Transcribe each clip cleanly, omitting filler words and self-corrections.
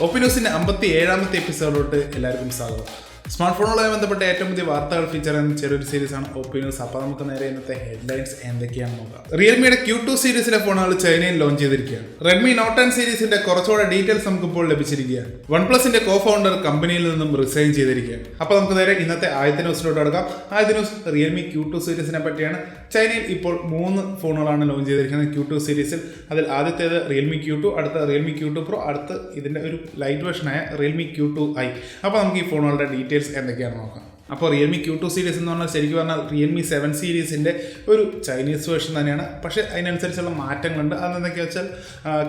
OPNewsന്റെ 57ാമത്തെ എപ്പിസോഡിലോട്ട് എല്ലാവർക്കും സ്വാഗതം. സ്മാർട്ട് ഫോണുകളുമായി ബന്ധപ്പെട്ട ഏറ്റവും പുതിയ വാർത്തകൾ ഫീച്ചർ എന്ന ചെറിയൊരു സീരീസാണ് OPNews. അപ്പോൾ നമുക്ക് നേരെ ഇന്നത്തെ ഹെഡ്ലൈൻസ് എന്തൊക്കെയാണെന്ന് നോക്കാം. റിയൽമിയുടെ Q2 സീരീസിലെ ഫോണുകൾ ചൈനയിൽ ലോഞ്ച് ചെയ്തിരിക്കുകയാണ്. Redmi Note 10 സീരീസിന്റെ കുറച്ചുകൂടെ ഡീറ്റെയിൽസ് നമുക്കിപ്പോൾ ലഭിച്ചിരിക്കുകയാണ്. OnePlusന്റെ കോ ഫൗണ്ടർ കമ്പനിയിൽ നിന്നും റിസൈൻ ചെയ്തിരിക്കുകയാണ്. അപ്പോൾ നമുക്ക് നേരെ ഇന്നത്തെ ആദ്യത്തെ ന്യൂസിലോട്ട് എടുക്കാം. ആദ്യത്തെ ന്യൂസ് Realme Q2 സീരീസിനെ പറ്റിയാണ്. ചൈനയിൽ ഇപ്പോൾ 3 ഫോണുകളാണ് ലോഞ്ച് ചെയ്തിരിക്കുന്നത് Q2 സീരീസിൽ. അതിൽ ആദ്യത്തേത് Realme Q2, അടുത്ത Realme Q2 Pro, അടുത്ത് ഇതിൻ്റെ ഒരു ലൈറ്റ് വേർഷനായ Realme Q2i. അപ്പോൾ നമുക്ക് ഈ ഫോണുകളുടെ ഡീറ്റെയിൽസ് എന്തൊക്കെയാണെന്ന് നോക്കാം. അപ്പോൾ Realme Q2 സീരീസ് എന്ന് പറഞ്ഞാൽ ശരിക്കും പറഞ്ഞാൽ Realme 7 സീരീസിൻ്റെ ഒരു ചൈനീസ് വേർഷൻ തന്നെയാണ്. പക്ഷേ അതിനനുസരിച്ചുള്ള മാറ്റങ്ങളുണ്ട്. അതെന്തൊക്കെയാ വെച്ചാൽ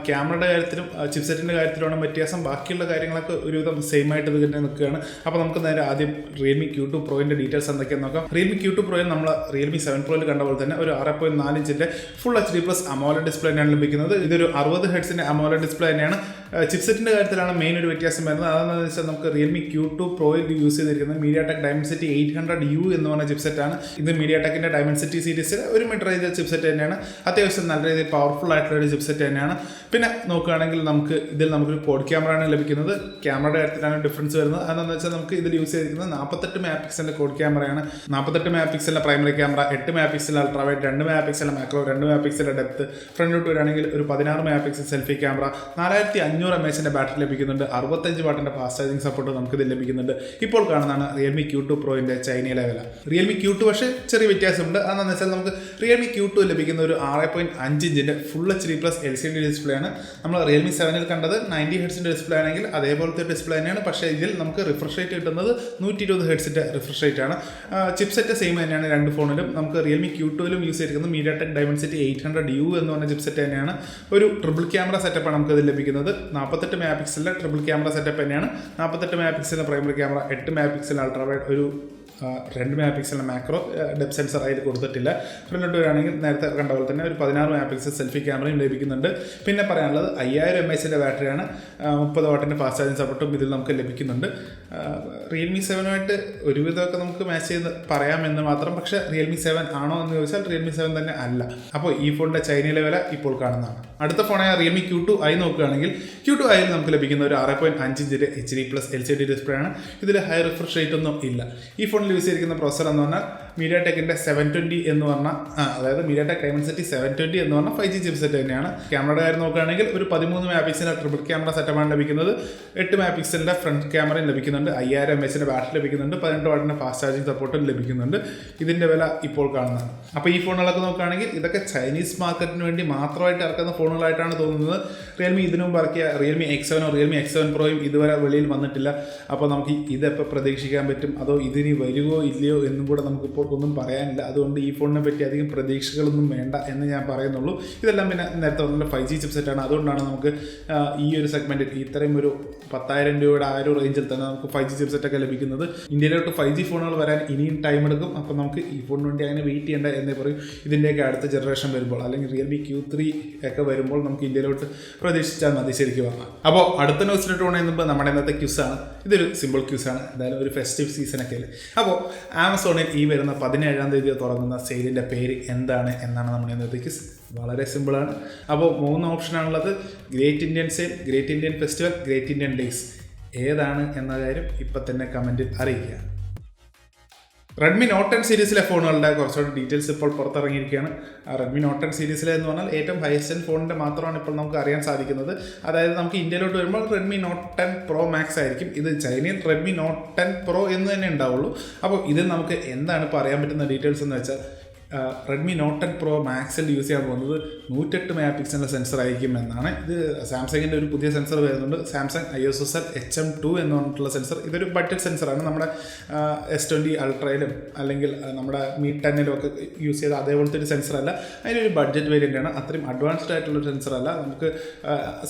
ക്യാമറയുടെ കാര്യത്തിലും ചിപ്സെറ്റിൻ്റെ കാര്യത്തിലുമാണ് വ്യത്യാസം. ബാക്കിയുള്ള കാര്യങ്ങളൊക്കെ ഒരുവിധം സെയിം ആയിട്ട് ഇത് തന്നെ നിൽക്കുകയാണ്. അപ്പോൾ നമുക്ക് നേരെ ആദ്യം Realme Q2 Proൻ്റെ ഡീറ്റെയിൽസ് എന്തൊക്കെയാണെന്ന് നോക്കാം. Realme Q2 Proയിൽ നമ്മൾ Realme 7 Proയിൽ കണ്ട പോലെ തന്നെ ഒരു 6.4 ഇഞ്ചിൻ്റെ ഫുൾ HD+ AMOLED ഡിസ്പ്ലേ തന്നെയാണ് ലഭിക്കുന്നത്. ഇതൊരു 60 ഹെർട്സിൻ്റെ AMOLED ഡിസ്പ്ലേ തന്നെയാണ്. ചിപ്സെറ്റിൻ്റെ കാര്യത്തിലാണ് മെയിൻ ഒരു വ്യത്യാസം വരുന്നത്. അതെന്ന് വെച്ചാൽ നമുക്ക് Realme Q2 Proയിൽ യൂസ് ചെയ്തിരിക്കുന്നത് MediaTek Dimensity 800U എന്ന് പറഞ്ഞ ചിപ്സെറ്റാണ്. ഇത് MediaTekന്റെ Dimensity സീരീസിൽ ഒരു മിഡ് റേഞ്ച് ചിപ്സെറ്റ് തന്നെയാണ്. അത്യാവശ്യം നല്ല രീതിയിൽ പവർഫുൾ ആയിട്ടുള്ള ഒരു ചിപ്സെറ്റ് തന്നെയാണ്. പിന്നെ നോക്കുകയാണെങ്കിൽ നമുക്കൊരു ക്വാഡ് ക്യാമറയാണ് ലഭിക്കുന്നത്. ക്യാമറയുടെ കാര്യത്തിലാണ് ഡിഫറൻസ് വരുന്നത്. അതെന്ന് വെച്ചാൽ നമുക്ക് ഇതിൽ യൂസ് ചെയ്തിരിക്കുന്നത് 48 മെഗാ പിക്സലിൻ്റെ ക്വാഡ് ക്യാമറയാണ്. 48 മെഗാ പിക്സലിൻ്റെ primary camera, 8 mega pixel ultra wide, 2 mega പിക്സലിൻ്റെ മാക്രോ, 2 മെഗാ പിക്സലിൻ്റെ ഡെപ്ത്. ഫ്രണ്ടിലോട്ട് വരികയാണെങ്കിൽ ഒരു 16 മെഗാ പിക്സൽ സെൽഫി ക്യാമറ, 4500 mAhന്റെ ബാറ്ററി ലഭിക്കുന്നുണ്ട്. 65 വാട്ടിൻ്റെ ഫാസ്റ്റ് ചാർജിങ് സപ്പോർട്ട് നമുക്കിതിൽ ലഭിക്കുന്നുണ്ട്. ഇപ്പോൾ കാണുന്നതാണ് Realme Q2 Proൻ്റെ ചൈനയിലെ വില. Realme Q2 പക്ഷേ ചെറിയ വ്യത്യാസമുണ്ട്. അതെന്ന് വെച്ചാൽ നമുക്ക് Realme Q2 ലഭിക്കുന്ന ഒരു 6.5 ഇഞ്ചിൻ്റെ ഫുൾ HD+ LCD ഡിസ്പ്ലേ ആണ്. നമ്മൾ Realme 7ൽ കണ്ടത് 90 ഹെർട്സിൻ്റെ ഡിസ്പ്ലേ ആണെങ്കിൽ അതേപോലത്തെ ഡിസ്പ്ലേ തന്നെയാണ്. പക്ഷേ ഇതിൽ നമുക്ക് റിഫ്രഷ് റേറ്റ് കിട്ടുന്നത് 120 ഹെർട്സിൻ്റെ റിഫ്രഷ് റേറ്റ് ആണ്. ചിപ്സെറ്റ് സെയിം തന്നെയാണ് രണ്ട് ഫോണിലും. നമുക്ക് Realme Q2ലും യൂസ് ചെയ്തിരിക്കുന്നത് MediaTek Dimensity 800U എന്ന് പറഞ്ഞ ചിപ്സെറ്റ് തന്നെയാണ്. ഒരു ട്രിപ്പിൾ ക്യാമറ സെറ്റപ്പാണ് നമുക്കതിൽ ലഭിക്കുന്നത്. 48 മെഗാ പിക്സലിൻ്റെ ട്രിപ്പിൾ ക്യാമറ സെറ്റപ്പ് തന്നെയാണ്. 48 മെഗാ പിക്സലിൻ്റെ primary camera, 8 mega pixel ultra wide, ഒരു 2 മെഗാ പിക്സലിൻ്റെ മാക്രോ, ഡെപ്ത് സെൻസർ അതിൽ കൊടുത്തിട്ടില്ല. ഫ്രണ്ടിലോട്ട് വരികയാണെങ്കിൽ നേരത്തെ കണ്ട പോലെ തന്നെ ഒരു 16 മെഗാ പിക്സൽ സെൽഫി ക്യാമറയും ലഭിക്കുന്നുണ്ട്. പിന്നെ പറയാനുള്ളത് 5000 mAhന്റെ ബാറ്ററിയാണ്. 30 വാട്ടിൻ്റെ ഫാസ്റ്റ് ചാർജിങ് സപ്പോർട്ടും ഇതിൽ നമുക്ക് ലഭിക്കുന്നുണ്ട്. Realme 7 ഒരുവിധമൊക്കെ നമുക്ക് മാച്ച് ചെയ്ത് പറയാമെന്ന് മാത്രം. പക്ഷേ Realme 7 ആണോ എന്ന് ചോദിച്ചാൽ Realme 7 തന്നെ അല്ല. അപ്പോൾ ഈ ഫോണിൻ്റെ ചൈനയിലെ വില ഇപ്പോൾ കാണുന്നതാണ്. അടുത്ത ഫോണായ Realme Q2i നോക്കുകയാണെങ്കിൽ Q2iയിൽ നമുക്ക് ലഭിക്കുന്ന ഒരു 6.5 ഇഞ്ചിൻ്റെ HD+ LCD ഡിസ്പ്ലേ ആണ്. ഇതിൽ ഹൈ റിഫ്രഷ് റേറ്റ് ഒന്നും ഇല്ല. ഈ ഫോണിൽ യൂസ് ചെയ്തിരിക്കുന്ന പ്രോസസർ എന്ന് പറഞ്ഞാൽ MediaTekന്റെ 720 എന്ന് പറഞ്ഞാൽ അതായത് MediaTek Dimensity 720 എന്ന് പറഞ്ഞാൽ 5G ചിപ്സെറ്റ് തന്നെയാണ്. ക്യാമറയുടെ കാര്യം നോക്കുകയാണെങ്കിൽ ഒരു 13 മെഗാ പിക്സലിൻ്റെ ട്രിപ്പിൾ ക്യാമറ സെറ്റപ്പാണ് ലഭിക്കുന്നത്. 8 മെഗാ പിക്സലിൻ്റെ ഫ്രണ്ട് ക്യാമറയും ലഭിക്കുന്നുണ്ട്. 5000 mAhന്റെ ബാറ്ററി ലഭിക്കുന്നുണ്ട്. 18 വാട്ടിൻ്റെ ഫാസ്റ്റ് ചാർജിങ് സപ്പോർട്ടും ലഭിക്കുന്നുണ്ട്. ഇതിൻ്റെ വില ഇപ്പോൾ കാണുന്നതാണ്. അപ്പോൾ ഈ ഫോണുകളൊക്കെ നോക്കുകയാണെങ്കിൽ ഇതൊക്കെ ചൈനീസ് മാർക്കറ്റിന് വേണ്ടി മാത്രമായിട്ട് ഇറക്കുന്ന ഫോണുകളായിട്ടാണ് തോന്നുന്നത്. Realme ഇതിനു മുമ്പ് ഇറക്കിയ Realme X7 Realme X7 Proയും ഇതുവരെ വെളിയിൽ വന്നിട്ടില്ല. അപ്പോൾ നമുക്ക് ഇതെപ്പോൾ പ്രതീക്ഷിക്കാൻ പറ്റും, അതോ ഇതിന് വരുമോ ഇല്ലയോ എന്നും കൂടെ നമുക്കിപ്പോൾ ഒന്നും പറയാനില്ല. അതുകൊണ്ട് ഈ ഫോണിനെ പറ്റി അധികം പ്രതീക്ഷകളൊന്നും വേണ്ട എന്ന് ഞാൻ പറയുന്നുള്ളൂ. ഇതെല്ലാം പിന്നെ നേരത്തെ പറഞ്ഞ 5G ചിപ്സെറ്റാണ്. അതുകൊണ്ടാണ് നമുക്ക് ഈ ഒരു സെഗ്മെൻറ്റിൽ ഇത്രയും ഒരു 10,000 രൂപയുടെ ആ ഒരു റേഞ്ചിൽ തന്നെ നമുക്ക് 5G ചിപ്സെറ്റൊക്കെ ലഭിക്കുന്നത്. ഇന്ത്യയിലോട്ട് 5G ഫോണുകൾ വരാൻ ഇനിയും ടൈം എടുക്കും. അപ്പോൾ നമുക്ക് ഈ ഫോണിന് വേണ്ടി അങ്ങനെ വെയിറ്റ് ചെയ്യേണ്ട എന്നേ പറയും. ഇതിൻ്റെയൊക്കെ അടുത്ത ജനറേഷൻ വരുമ്പോൾ അല്ലെങ്കിൽ Realme Q3 ഒക്കെ വരുമ്പോൾ നമുക്ക് ഇന്ത്യയിലോട്ട് പ്രതീക്ഷിച്ചാൽ മതി ശരിക്കും പറഞ്ഞാൽ. അപ്പോൾ അടുത്ത ന്യൂസിലോട്ട് പോകുന്നതിന് നമ്മുടെ ഇന്നത്തെ ക്യൂസാണ്. ഇതൊരു സിമ്പിൾ ക്യൂസാണ്. എന്തായാലും ഒരു ഫെസ്റ്റീവ് സീസണൊക്കെ അല്ലേ. അപ്പോൾ ആമസോണിൽ ഈ വരുന്ന 17-ാം തീയതി തുടങ്ങുന്ന സെയിലിൻ്റെ പേര് എന്താണ് എന്നാണ് നമ്മുടെ ഇന്നത്തെ ക്യൂസ്. വളരെ സിമ്പിളാണ്. അപ്പോൾ 3 ഓപ്ഷനാണുള്ളത്: great Indian sale, great Indian festival, great Indian days. ഏതാണ് എന്ന കാര്യം ഇപ്പം തന്നെ കമൻറ്റിൽ അറിയിക്കുക. Redmi Note 10 സീരീസിലെ ഫോണുകളുടെ കുറച്ചുകൂടി ഡീറ്റെയിൽസ് ഇപ്പോൾ പുറത്തിറങ്ങിയിരിക്കുകയാണ്. Redmi Note 10 സീരീസിലെ എന്ന് പറഞ്ഞാൽ ഏറ്റവും ഹയസ്റ്റ് എൻഡ് ഫോണിൻ്റെ മാത്രമാണ് ഇപ്പോൾ നമുക്ക് അറിയാൻ സാധിക്കുന്നത്. അതായത് നമുക്ക് ഇന്ത്യയിലോട്ട് വരുമ്പോൾ Redmi Note 10 Pro Max ആയിരിക്കും. ഇത് ചൈനയിൽ Redmi Note 10 Pro എന്ന് തന്നെ ഉണ്ടാവുള്ളൂ. അപ്പോൾ ഇതിൽ നമുക്ക് എന്താണ് ഇപ്പോൾ അറിയാൻ പറ്റുന്ന ഡീറ്റെയിൽസ് എന്ന് വെച്ചാൽ Redmi Note 10 Pro Maxൽ യൂസ് ചെയ്യാൻ പോകുന്നത് 108 മെഗാ പിക്സലിൻ്റെ സെൻസർ ആയിരിക്കും എന്നാണ്. ഇത് സാംസങ്ങിൻ്റെ ഒരു പുതിയ സെൻസർ വരുന്നുണ്ട്, സാംസങ് ISOCELL HM2 എന്ന് പറഞ്ഞിട്ടുള്ള സെൻസർ. ഇതൊരു ബഡ്ജറ്റ് സെൻസറാണ്. നമ്മുടെ S20 അൾട്രയിലും അല്ലെങ്കിൽ നമ്മുടെ Mi 10ലും ഒക്കെ യൂസ് ചെയ്ത അതേപോലത്തെ ഒരു സെൻസറല്ല. അതിനൊരു ബഡ്ജറ്റ് വേരിയൻ്റാണ്. അത്രയും അഡ്വാൻസ്ഡ് ആയിട്ടുള്ള സെൻസറല്ല. നമുക്ക്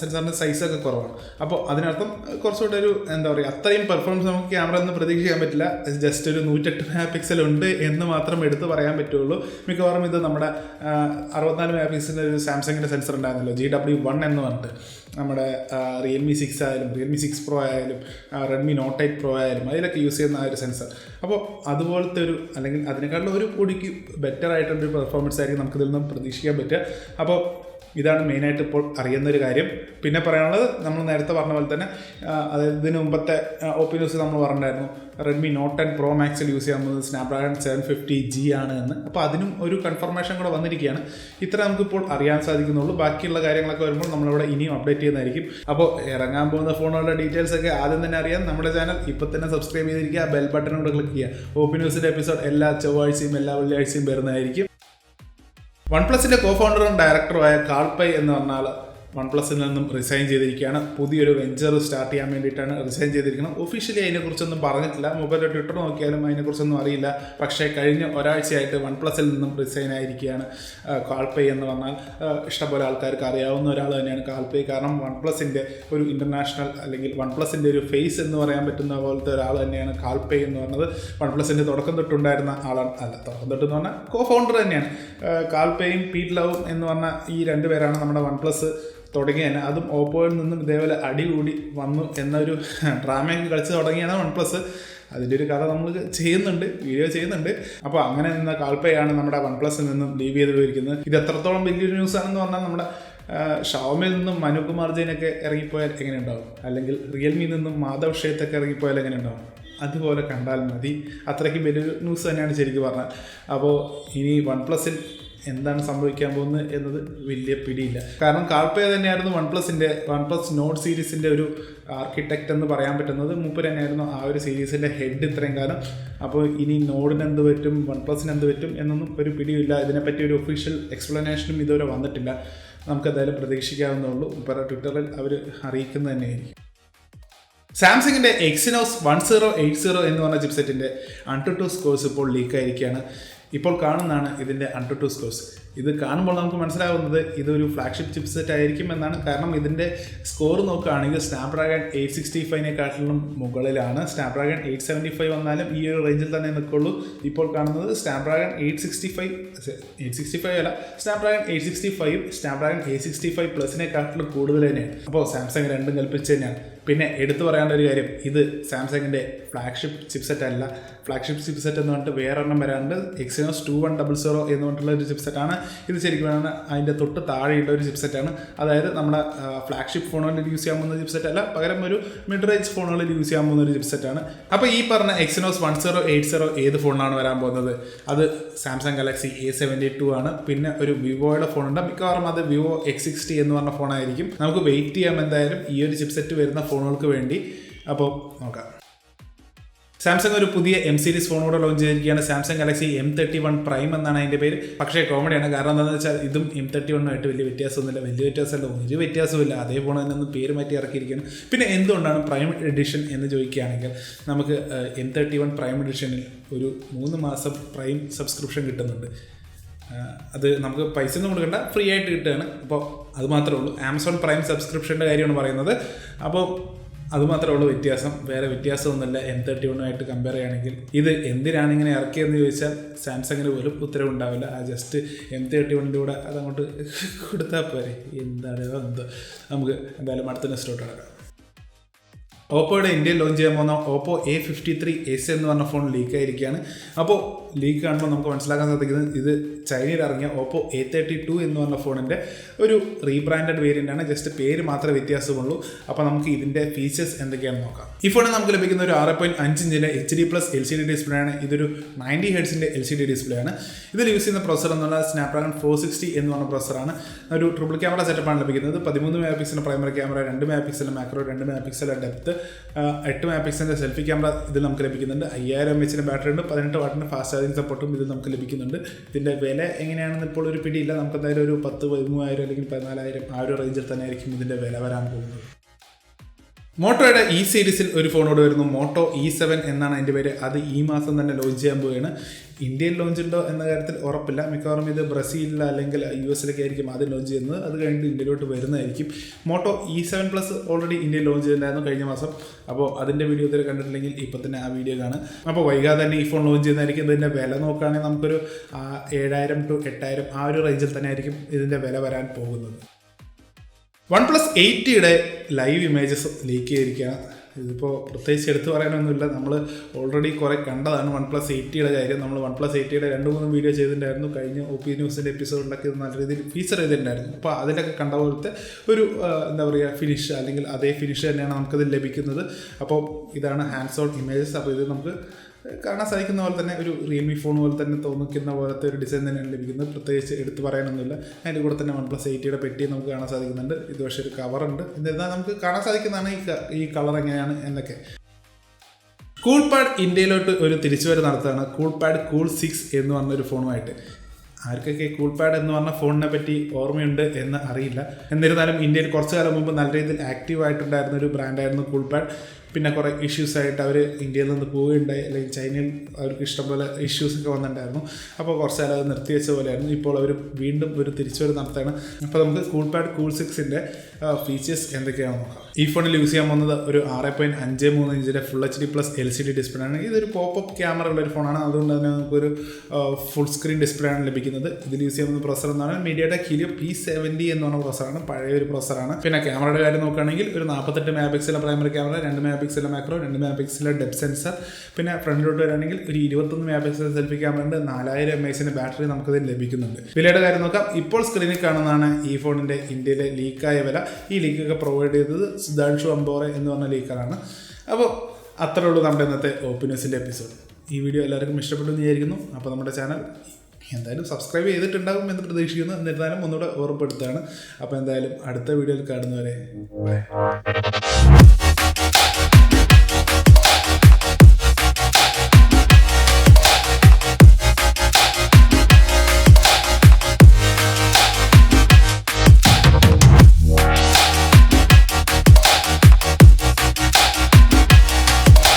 സെൻസറിൻ്റെ സൈസൊക്കെ കുറവാണ്. അപ്പോൾ അതിനർത്ഥം കുറച്ചുകൂടെ ഒരു എന്താ പറയുക, അത്രയും പെർഫോമൻസ് നമുക്ക് ക്യാമറ ഒന്നും പ്രതീക്ഷിക്കാൻ പറ്റില്ല. ജസ്റ്റ് ഒരു 108 മെഗാ പിക്സൽ ഉണ്ട് എന്ന് മാത്രം എടുത്ത് പറയാൻ പറ്റുള്ളൂ. മിക്കവാറും ഇത് നമ്മുടെ 64 മെഗാ പിക്സലിൻ്റെ ഒരു സാംസങ്ങിൻ്റെ സെൻസർ ഉണ്ടായിരുന്നല്ലോ, GW1 എന്ന് പറഞ്ഞിട്ട്. നമ്മുടെ Realme 6 ആയാലും Realme 6 Pro ആയാലും Redmi Note 8 Pro ആയാലും അതിലൊക്കെ യൂസ് ചെയ്യുന്ന ആ ഒരു സെൻസർ. അപ്പോൾ അതുപോലത്തെ ഒരു അല്ലെങ്കിൽ അതിനേക്കാളും ഒരു കൂടിക്ക് ബെറ്റർ ആയിട്ടുള്ളൊരു പെർഫോമൻസ് ആയിരിക്കും നമുക്കിതിൽ നിന്നും പ്രതീക്ഷിക്കാൻ പറ്റുക. അപ്പോൾ ഇതാണ് മെയിനായിട്ട് ഇപ്പോൾ അറിയുന്നൊരു കാര്യം. പിന്നെ പറയാനുള്ളത് നമ്മൾ നേരത്തെ പറഞ്ഞ പോലെ തന്നെ അതായത് ഇതിന് മുമ്പത്തെ OPNews നമ്മൾ പറഞ്ഞിട്ടുണ്ടായിരുന്നു Redmi Note 10 Pro Maxൽ യൂസ് ചെയ്യാൻ പോകുന്നത് Snapdragon 750G ആണ് എന്ന്. അപ്പോൾ അതിനും ഒരു കൺഫർമേഷൻ കൂടെ വന്നിരിക്കുകയാണ്. ഇത്ര നമുക്കിപ്പോൾ അറിയാൻ സാധിക്കുന്നുള്ളൂ. ബാക്കിയുള്ള കാര്യങ്ങളൊക്കെ വരുമ്പോൾ നമ്മളിവിടെ ഇനിയും അപ്ഡേറ്റ് ചെയ്യുന്നതായിരിക്കും. അപ്പോൾ ഇറങ്ങാൻ പോകുന്ന ഫോണുകളുടെ ഡീറ്റെയിൽസ് ഒക്കെ ആദ്യം തന്നെ അറിയാൻ നമ്മുടെ ചാനൽ ഇപ്പോൾ തന്നെ സബ്സ്ക്രൈബ് ചെയ്തിരിക്കുക, ബെൽ ബട്ടൺ കൂടെ ക്ലിക്ക് ചെയ്യുക. OPNewsന്റെ എപ്പിസോഡ് എല്ലാ ചൊവ്വാഴ്ചയും എല്ലാ വെള്ളിയാഴ്ചയും വരുന്നതായിരിക്കും. OnePlusന്റെ കോ-ഫൗണ്ടറും ഡയറക്ടറുമായ കാൾപൈ എന്ന് പറഞ്ഞ ആൾ OnePlusൽ നിന്നും റിസൈൻ ചെയ്തിരിക്കുകയാണ്. പുതിയൊരു വെഞ്ചർ സ്റ്റാർട്ട് ചെയ്യാൻ വേണ്ടിയിട്ടാണ് റിസൈൻ ചെയ്തിരിക്കുന്നത്. ഒഫീഷ്യലി അതിനെക്കുറിച്ചൊന്നും പറഞ്ഞിട്ടില്ല. മൊബൈലിൽ ട്വിറ്റർ നോക്കിയാലും അതിനെക്കുറിച്ചൊന്നും അറിയില്ല. പക്ഷേ കഴിഞ്ഞ ഒരാഴ്ചയായിട്ട് OnePlusൽ നിന്നും റിസൈൻ ആയിരിക്കുകയാണ് കാൾപൈ എന്ന് പറഞ്ഞാൽ. ഇഷ്ടംപോലെ ആൾക്കാർക്ക് അറിയാവുന്ന ഒരാൾ തന്നെയാണ് കാൾപൈ. കാരണം OnePlusന്റെ ഒരു ഇൻ്റർനാഷണൽ അല്ലെങ്കിൽ OnePlusന്റെ ഒരു ഫേസ് എന്ന് പറയാൻ പറ്റുന്ന പോലത്തെ ഒരാൾ തന്നെയാണ് കാൾപൈ എന്ന് പറഞ്ഞത്. OnePlusന്റെ തുടക്കം തൊട്ടുണ്ടായിരുന്ന ആളാണ്. തുടക്കം തൊട്ടെന്ന് പറഞ്ഞാൽ കോ-ഫൗണ്ടർ തന്നെയാണ്. കാൾപൈയും പീറ്റ് ലവും എന്ന് പറഞ്ഞ ഈ രണ്ടുപേരാണ് നമ്മുടെ OnePlus തുടങ്ങിയത്. അതും ഓപ്പോയിൽ നിന്നും ഇതേപോലെ അടികൂടി വന്നു എന്നൊരു ഡ്രാമയൊക്കെ കളിച്ച് തുടങ്ങിയാണ് OnePlus. അതിൻ്റെ ഒരു കഥ നമ്മൾ വീഡിയോ ചെയ്യുന്നുണ്ട്. അപ്പോൾ അങ്ങനെ നിന്ന കാൾപൈയാണ് നമ്മുടെ OnePlusൽ നിന്നും ലീവ് ചെയ്ത് പോയിരിക്കുന്നത്. ഇത് എത്രത്തോളം വലിയൊരു ന്യൂസ് ആണെന്ന് പറഞ്ഞാൽ നമ്മുടെ ഷവോമിയിൽ നിന്നും മനുകുമാർ ജെയിനൊക്കെ ഇറങ്ങിപ്പോയാൽ എങ്ങനെ ഉണ്ടാവും, അല്ലെങ്കിൽ റിയൽമിയിൽ നിന്നും മാധവ് ഷേത്തൊക്കെ ഇറങ്ങിപ്പോയാൽ എങ്ങനെ ഉണ്ടാവും, അതുപോലെ കണ്ടാൽ മതി. അത്രയ്ക്കും വലിയൊരു ന്യൂസ് തന്നെയാണ് ശരിക്കും പറഞ്ഞാൽ. അപ്പോൾ ഇനി OnePlusൽ എന്താണ് സംഭവിക്കാൻ പോകുന്നത് എന്നത് വലിയ പിടിയില്ല. കാരണം കാൾപൈ തന്നെയായിരുന്നു OnePlus നോട്ട് സീരീസിൻ്റെ ഒരു ആർക്കിടെക്റ്റ് എന്ന് പറയാൻ പറ്റുന്നത്. മൂപ്പർ തന്നെയായിരുന്നു ആ ഒരു സീരീസിൻ്റെ ഹെഡ് ഇത്രയും കാലം. അപ്പോൾ ഇനി നോഡിന് എന്ത് പറ്റും, OnePlusന് എന്ത് പറ്റും എന്നൊന്നും ഒരു പിടിയില്ല. ഇതിനെപ്പറ്റി ഒരു ഒഫീഷ്യൽ എക്സ്പ്ലനേഷനും ഇതുവരെ വന്നിട്ടില്ല. നമുക്കെന്തായാലും പ്രതീക്ഷിക്കാവുന്നേ ഇപ്പോൾ ട്വിറ്ററിൽ അവർ അറിയിക്കുന്നത് തന്നെയായിരിക്കും. സാംസങ്ങിൻ്റെ Exynos 1080 എന്ന് പറഞ്ഞ ചിപ്സെറ്റിൻ്റെ AnTuTu സ്കോർസ് ഇപ്പോൾ ലീക്കായിരിക്കുകയാണ്. ഇപ്പോൾ കാണുന്നതാണ് ഇതിൻ്റെ AnTuTu സ്കോർസ്. ഇത് കാണുമ്പോൾ നമുക്ക് മനസ്സിലാവുന്നത് ഇതൊരു ഫ്ലാഗ്ഷിപ്പ് ചിപ്സെറ്റ് ആയിരിക്കും എന്നാണ്. കാരണം ഇതിൻ്റെ സ്കോർ നോക്കുകയാണെങ്കിൽ സ്നാപ്ഡ്രാഗൺ 865-നെക്കാട്ടിലും മുകളിലാണ്. സ്നാപ്ഡ്രാഗൺ 875 വന്നാലും ഈ ഒരു റേഞ്ചിൽ തന്നെ നിൽക്കുള്ളൂ. ഇപ്പോൾ കാണുന്നത് സ്നാപ്ഡ്രാഗൺ 865 അല്ല, സ്നാപ്ഡ്രാഗൺ 865 സ്നാപ്ഡ്രാഗൺ 865 പ്ലസിനെക്കാട്ടിലും കൂടുതൽ തന്നെയാണ്. അപ്പോൾ സാംസങ് രണ്ടും കൽപ്പിച്ച് തന്നെയാണ്. പിന്നെ എടുത്തു പറയേണ്ട ഒരു കാര്യം, ഇത് സാംസങ്ങിൻ്റെ ഫ്ലാഗ്ഷിപ്പ് ചിപ്സെറ്റ് അല്ല. ഫ്ലാഗ്ഷിപ്പ് ചിപ്സെറ്റ് എന്ന് പറഞ്ഞിട്ട് വേറൊരെണ്ണം വരാണ്ട് Exynos 2100 എന്ന് പറഞ്ഞിട്ടുള്ള ഒരു ചിപ്സെറ്റാണ്. ഇത് ശരിക്കും പറഞ്ഞാൽ അതിൻ്റെ തൊട്ട് താഴെയുള്ള ഒരു ചിപ്സെറ്റാണ്. അതായത് നമ്മുടെ ഫ്ലാഗ്ഷിപ്പ് ഫോണുകളിൽ യൂസ് ചെയ്യാൻ പോകുന്ന ചിപ്സെറ്റ് അല്ല, പകരം ഒരു മിഡ് റേഞ്ച് ഫോണുകളിൽ യൂസ് ചെയ്യാൻ പോകുന്ന ഒരു ചിപ്സെറ്റാണ്. അപ്പോൾ ഈ പറഞ്ഞ Exynos 1080 ഏത് ഫോണിലാണ് വരാൻ പോകുന്നത്? അത് സാംസങ് ഗാലക്സി A72 ആണ്. പിന്നെ ഒരു വിവോയുടെ ഫോണുണ്ട്, മിക്കവാറും അത് വിവോ X60 എന്ന് പറഞ്ഞ ഫോണായിരിക്കും. നമുക്ക് വെയിറ്റ് ചെയ്യാം എന്തായാലും ഈ ഒരു ചിപ്സെറ്റ് വരുന്ന ഫോണുകൾക്ക് വേണ്ടി. അപ്പോൾ നോക്കാം. സാംസങ് ഒരു പുതിയ M സീരീസ് ഫോൺ കൂടെ ലോഞ്ച് ചെയ്തിരിക്കുകയാണ്. സാംസങ് ഗാലക്സി M31 പ്രൈം എന്നാണ് അതിൻ്റെ പേര്. പക്ഷേ കോമഡിയാണ്. കാരണം എന്താണെന്ന് വെച്ചാൽ ഇതും M31 വലിയ വ്യത്യാസമൊന്നുമില്ല. വലിയ വ്യത്യാസമല്ല, ഒരു വ്യത്യാസമില്ല. അതേ ഫോൺ തന്നെ ഒന്ന് പേര് മാറ്റി ഇറക്കിയിരിക്കുകയാണ്. പിന്നെ എന്തുകൊണ്ടാണ് പ്രൈം എഡിഷൻ എന്ന് ചോദിക്കുകയാണെങ്കിൽ, നമുക്ക് M31 പ്രൈം എഡിഷനിൽ ഒരു 3 മാസം പ്രൈം സബ്സ്ക്രിപ്ഷൻ കിട്ടുന്നുണ്ട്. അത് നമുക്ക് പൈസ ഒന്നും കൊടുക്കണ്ട, ഫ്രീ ആയിട്ട് കിട്ടുകയാണ്. അപ്പോൾ അത് മാത്രമേ ഉള്ളൂ. ആമസോൺ പ്രൈം സബ്സ്ക്രിപ്ഷൻ്റെ കാര്യമാണ് പറയുന്നത്. അപ്പോൾ അതുമാത്രമേ ഉള്ളൂ വ്യത്യാസം, വേറെ വ്യത്യാസമൊന്നുമില്ല M31 കമ്പയർ ചെയ്യുകയാണെങ്കിൽ. ഇത് എന്തിനാണ് ഇങ്ങനെ ഇറക്കിയതെന്ന് ചോദിച്ചാൽ സാംസങ്ങിന് പോലും ഉത്തരവുണ്ടാവില്ല. ആ ജസ്റ്റ് M31 കൂടെ അതങ്ങോട്ട് കൊടുത്താൽ പോരെ. എന്താണ് എന്തോ. നമുക്ക് എന്തായാലും അടുത്ത നെക്സ്റ്റോട്ട് കിടക്കാം. ഓപ്പോയുടെ ഇന്ത്യയിൽ ലോഞ്ച് ചെയ്യാൻ പോകുന്ന Oppo A53s എന്ന് പറഞ്ഞ ഫോൺ ലീക്കായിരിക്കുകയാണ്. അപ്പോൾ ലീക്ക് കാണുമ്പോൾ നമുക്ക് മനസ്സിലാക്കാൻ സാധിക്കുന്നത് ഇത് ചൈനയിൽ ഇറങ്ങിയ Oppo A32 എന്ന് പറഞ്ഞ ഫോണിൻ്റെ ഒരു റീബ്രാൻഡഡ് വേരിയൻ്റാണ്. ജസ്റ്റ് പേര് മാത്രമേ വ്യത്യാസമുള്ളൂ. അപ്പോൾ നമുക്ക് ഇതിൻ്റെ ഫീച്ചേഴ്സ് എന്തൊക്കെയാണെന്ന് നോക്കാം. ഈ ഫോണിൽ നമുക്ക് ലഭിക്കുന്ന ഒരു 6.5 ഇഞ്ചിൻ്റെ HD+ LCD ഡിസ്പ്ലേ ആണ്. ഇതൊരു 90 ഹെർട്സിൻ്റെ LCD ഡിസ്പ്ലേ ആണ്. ഇതിൽ യൂസ് ചെയ്യുന്ന പ്രൊസർ എന്നുള്ള സ്നാപ്ഡ്രാഗൺ 460 എന്ന് പറഞ്ഞ പ്രൊസറാണ്. ഒരു ട്രിപ്പിൾ ക്യാമറ സെറ്റപ്പാണ് ലഭിക്കുന്നത്. 13 മെഗാപിക്സലിൻ്റെ പ്രൈമറി ക്യാമറ, 2 മെഗാപിക്സലിൻ്റെ മാക്രോ, 2 മെഗാപിക്സലിൻ്റെ ഡെപ്ത്, 8 മെഗാപിക്സലിൻ്റെ സെൽഫി ക്യാമറ ഇതിൽ നമുക്ക് ലഭിക്കുന്നുണ്ട്. 5000 mAh ബാറ്ററി ഉണ്ട്. 18 വാട്ടിൻ്റെ ഫാസ്റ്റ് ചാർജിങ് സപ്പോർട്ടും ഇതിൽ നമുക്ക് ലഭിക്കുന്നുണ്ട്. ഇതിൻ്റെ വില എങ്ങനെയാണെന്ന് ഇപ്പോൾ ഒരു പിടിയില്ല. നമുക്ക് എന്തായാലും ഒരു 10,000-13,000 അല്ലെങ്കിൽ 14,000 ആ ഒരു റേഞ്ചിൽ തന്നെ ആയിരിക്കും ഇതിൻ്റെ വില വരാൻ പോകുന്നത്. മോട്ടോയുടെ ഈ സീരീസിൽ ഒരു ഫോണോട് വരുന്നു. Moto E7 എന്നാണ് അതിൻ്റെ പേര്. അത് ഈ മാസം തന്നെ ലോഞ്ച് ചെയ്യാൻ പോവുകയാണ്. ഇന്ത്യയിൽ ലോഞ്ച് ഉണ്ടോ എന്ന കാര്യത്തിൽ ഉറപ്പില്ല. മിക്കവാറും ഇത് ബ്രസീലിൽ അല്ലെങ്കിൽ US ആയിരിക്കും ആദ്യം ലോഞ്ച് ചെയ്യുന്നത്. അത് കഴിഞ്ഞിട്ട് ഇന്ത്യയിലോട്ട് വരുന്നതായിരിക്കും. Moto E7 Plus ഓൾറെഡി ഇന്ത്യയിൽ ലോഞ്ച് ചെയ്തിട്ടുണ്ടായിരുന്നു കഴിഞ്ഞ മാസം. അപ്പോൾ അതിൻ്റെ വീഡിയോ ഇതുവരെ കണ്ടിട്ടില്ലെങ്കിൽ ഇപ്പോൾ തന്നെ ആ വീഡിയോ കാണും. അപ്പോൾ വൈകാതെ തന്നെ ഈ ഫോൺ ലോഞ്ച് ചെയ്യുന്നതായിരിക്കും. ഇതിൻ്റെ വില നോക്കുകയാണെങ്കിൽ നമുക്കൊരു 7,000 to 8,000 ആ ഒരു റേഞ്ചിൽ തന്നെ ആയിരിക്കും ഇതിൻ്റെ വില വരാൻ പോകുന്നത്. OnePlus 80യുടെ ലൈവ് ഇമേജസ് ലീക്ക് ചെയ്തിരിക്കുകയാണ്. ഇതിപ്പോൾ പ്രത്യേകിച്ച് എടുത്തു പറയാനൊന്നുമില്ല. നമ്മൾ ഓൾറെഡി കുറേ കണ്ടതാണ് OnePlus 80യുടെ കാര്യം. നമ്മൾ OnePlus 80യുടെ 2-3 വീഡിയോ ചെയ്തിട്ടുണ്ടായിരുന്നു. കഴിഞ്ഞ OPNewsൻ്റെ എപ്പിസോഡിലൊക്കെ ഇത് നല്ല രീതിയിൽ ഫീച്ചർ ചെയ്തിട്ടുണ്ടായിരുന്നു. അപ്പോൾ അതിലൊക്കെ കണ്ട പോലത്തെ ഒരു എന്താ പറയുക ഫിനിഷ്, അല്ലെങ്കിൽ അതേ ഫിനിഷ് തന്നെയാണ് നമുക്കത് ലഭിക്കുന്നത്. അപ്പോൾ ഇതാണ് ഹാൻഡ്സ് ഓൺ ഇമേജസ്. അപ്പോൾ ഇത് നമുക്ക് കാണാൻ സാധിക്കുന്ന പോലെ തന്നെ ഒരു റിയൽമി ഫോൺ പോലെ തന്നെ തോന്നിക്കുന്ന പോലത്തെ ഒരു ഡിസൈൻ തന്നെയാണ് ലഭിക്കുന്നത്. പ്രത്യേകിച്ച് എടുത്ത് പറയാനൊന്നുമില്ല. അതിൻ്റെ കൂടെ തന്നെ OnePlus 80യുടെ പെട്ടി നമുക്ക് കാണാൻ സാധിക്കുന്നുണ്ട്. ഇത് പക്ഷേ ഒരു കവറുണ്ട്. എന്നിരുന്നാൽ നമുക്ക് കാണാൻ സാധിക്കുന്നതാണ് ഈ കളർ എങ്ങനെയാണ് എന്നൊക്കെ. കൂൾപാഡ് ഇന്ത്യയിലോട്ട് ഒരു തിരിച്ചുവരവ് നടത്തുകയാണ്. കൂൾപാഡ് കൂൾ 6 എന്ന് പറഞ്ഞൊരു ഫോണുമായിട്ട്. ആർക്കൊക്കെ കൂൾപാഡ് എന്ന് പറഞ്ഞ ഫോണിനെ പറ്റി ഓർമ്മയുണ്ട് എന്ന് അറിയില്ല. എന്നിരുന്നാലും ഇന്ത്യയിൽ കുറച്ചു കാലം മുമ്പ് നല്ല രീതിയിൽ ആക്റ്റീവായിട്ടുണ്ടായിരുന്ന ഒരു ബ്രാൻഡായിരുന്നു കൂൾപാഡ്. പിന്നെ കുറേ ഇഷ്യൂസായിട്ട് അവർ ഇന്ത്യയിൽ നിന്ന് പോവുകയുണ്ടായി, അല്ലെങ്കിൽ ചൈനയിൽ അവർക്ക് ഇഷ്ടംപോലെ ഇഷ്യൂസൊക്കെ വന്നിട്ടുണ്ടായിരുന്നു. അപ്പോൾ കുറച്ച് കാലം അത് നിർത്തിവെച്ച പോലെയായിരുന്നു. ഇപ്പോൾ അവർ വീണ്ടും ഒരു തിരിച്ചുവരവ് നടത്തുകയാണ്. അപ്പോൾ നമുക്ക് കൂൾപാഡ് കൂൾ 6ൻ്റെ ഫീച്ചേഴ്സ് എന്തൊക്കെയാണെന്ന് നോക്കാം. ഈ ഫോണിൽ യൂസ് ചെയ്യാൻ പോകുന്നത് ഒരു 6.53 ഇഞ്ചിൻ്റെ ഫുൾ HD+ LCD ഡിസ്പ്ലേ ആണ്. ഇതൊരു പോപ്പപ്പ് ക്യാമറ ഉള്ളൊരു ഫോണാണ്. അതുകൊണ്ട് തന്നെ നമുക്കൊരു ഫുൾ സ്ക്രീൻ ഡിസ്പ്ലേ ആണ് ലഭിക്കുന്നത്. ഇതിൽ യൂസ് ചെയ്യുന്ന പ്രൊസർ എന്നാണ് മീഡിയയുടെ Helio P70 എന്ന് പറഞ്ഞ പ്രൊസറാണ്. പഴയൊരു പ്രൊസറാണ്. പിന്നെ ക്യാമറയുടെ കാര്യം നോക്കുകയാണെങ്കിൽ ഒരു 48 MP primary camera, 2 MP macro, 2 MP depth sensor. പിന്നെ ഫ്രണ്ടിലോട്ട് വരികയാണെങ്കിൽ ഒരു 21 MP സെൽഫി ക്യാമറ ഉണ്ട്. 4000 mAh ബാറ്ററി നമുക്കത് ലഭിക്കുന്നുണ്ട്. വിലയുടെ കാര്യം നോക്കാം. ഇപ്പോൾ സ്ക്രീനിൽ കാണുന്നതാണ് ഈ ഫോണിൻ്റെ ഇന്ത്യയിലെ ലീക്കായ വില. ഈ ലീക്കൊക്കെ പ്രൊവൈഡ് ചെയ്തത് സുധാൻഷു അംബോറെ എന്ന് പറഞ്ഞ ലീക്കറാണ്. അപ്പോൾ അത്രേ ഉള്ളൂ നമ്മുടെ ഇന്നത്തെ OPNewsൻ്റെ എപ്പിസോഡ്. ഈ വീഡിയോ എല്ലാവർക്കും ഇഷ്ടപ്പെട്ടു എന്ന് വിചാരിക്കുന്നു. അപ്പോൾ നമ്മുടെ ചാനൽ എന്തായാലും സബ്സ്ക്രൈബ് ചെയ്തിട്ടുണ്ടാകും എന്ന് പ്രതീക്ഷിക്കുന്നു. എന്നിരുന്നാലും ഒന്നുകൂടെ ഓർമ്മപ്പെടുത്തുകയാണ്. അപ്പോൾ എന്തായാലും അടുത്ത വീഡിയോയിൽ കാണുന്നവരെ ബൈ.